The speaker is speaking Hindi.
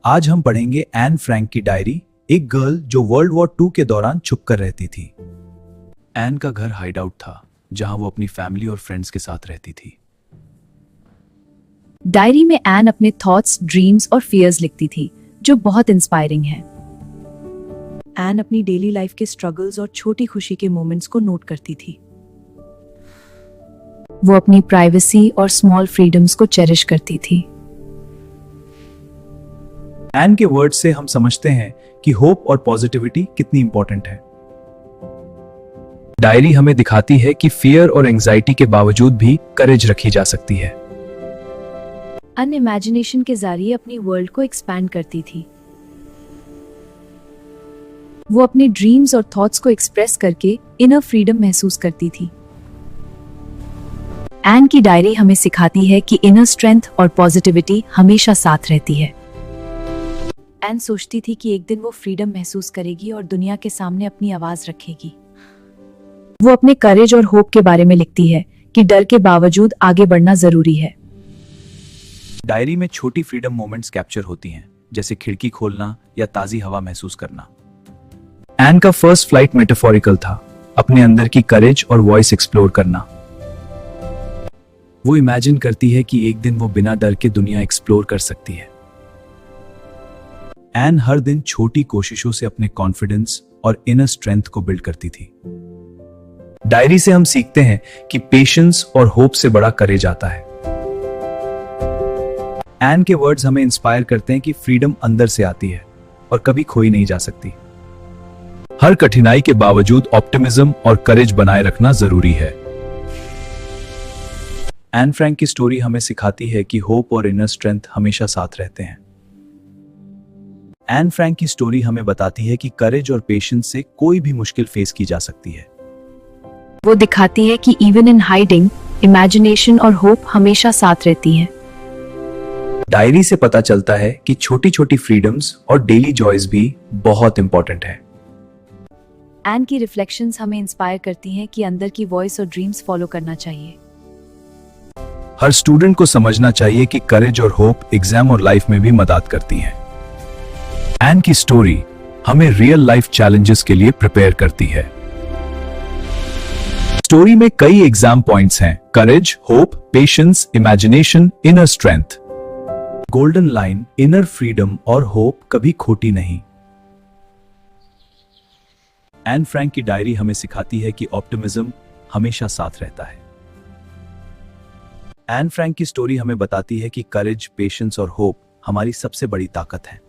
आज हम पढ़ेंगे एन फ्रैंक की डायरी, एक गर्ल जो वर्ल्ड वॉर 2 के दौरान छुप कर रहती थी। एन का घर हाइड आउट था, जहां वो अपनी फैमिली और फ्रेंड्स के साथ रहती थी। डायरी में एन अपने थॉट्स, ड्रीम्स और फियर्स लिखती थी, जो बहुत इंस्पायरिंग है। एन अपनी डेली लाइफ के स्ट्रगल्स और छोटी खुशी के मोमेंट्स को नोट करती थी। वो अपनी प्राइवेसी और स्मॉल फ्रीडम्स को चेरिश करती थी। एन के वर्ड्स से हम समझते हैं कि होप और पॉजिटिविटी कितनी इंपॉर्टेंट है। डायरी हमें दिखाती है कि फियर और एंजाइटी के बावजूद भी करेज रखी जा सकती है। एन इमेजिनेशन के जरिए अपनी वर्ल्ड को एक्सपैंड करती थी। वो अपने ड्रीम्स और थॉट्स को एक्सप्रेस करके इनर फ्रीडम महसूस करती थी। एन की डायरी हमें सिखाती है कि इनर स्ट्रेंथ और पॉजिटिविटी हमेशा साथ रहती है। एन सोचती थी कि एक दिन वो फ्रीडम महसूस करेगी और दुनिया के सामने अपनी आवाज रखेगी। वो अपने करेज और होप के बारे में लिखती है कि डर के बावजूद आगे बढ़ना जरूरी है। डायरी में छोटी फ्रीडम मोमेंट्स कैप्चर होती हैं, जैसे खिड़की खोलना या ताजी हवा महसूस करना। एन का फर्स्ट फ्लाइट मेटाफोरिकल था, अपने अंदर की करेज और वॉइस एक्सप्लोर करना। वो इमेजिन करती है कि एक दिन वो बिना डर के दुनिया एक्सप्लोर कर सकती है। एन हर दिन छोटी कोशिशों से अपने कॉन्फिडेंस और इनर स्ट्रेंथ को बिल्ड करती थी। डायरी से हम सीखते हैं कि पेशेंस और होप से बड़ा करेज आता है। एन के वर्ड्स हमें इंस्पायर करते हैं कि फ्रीडम अंदर से आती है और कभी खोई नहीं जा सकती। हर कठिनाई के बावजूद ऑप्टिमिज्म और करेज बनाए रखना जरूरी है। एन फ्रैंक की स्टोरी हमें सिखाती है कि होप और इनर स्ट्रेंथ हमेशा साथ रहते हैं। एन फ्रैंक की स्टोरी हमें बताती है कि करेज और पेशेंस से कोई भी मुश्किल फेस की जा सकती है। वो दिखाती है कि इवन इन हाइडिंग, इमेजिनेशन और होप हमेशा साथ रहती है। डायरी से पता चलता है कि छोटी छोटी फ्रीडम्स और डेली जॉयज भी बहुत इंपॉर्टेंट है। एन की रिफ्लेक्शंस हमें इंस्पायर करती हैं कि अंदर की वॉइस और ड्रीम्स फॉलो करना चाहिए। हर स्टूडेंट को समझना चाहिए कि करेज और होप एग्जाम और लाइफ में भी मदद करती हैं। एन की स्टोरी हमें रियल लाइफ चैलेंजेस के लिए प्रिपेयर करती है। स्टोरी में कई एग्जाम पॉइंट्स हैं: courage, hope, patience, imagination, inner strength. Golden line, inner freedom और होप कभी खोटी नहीं। एन फ्रैंक की डायरी हमें सिखाती है कि ऑप्टिमिज्म हमेशा साथ रहता है। एन फ्रैंक की स्टोरी हमें बताती है कि करेज, पेशेंस और होप हमारी सबसे बड़ी ताकत है।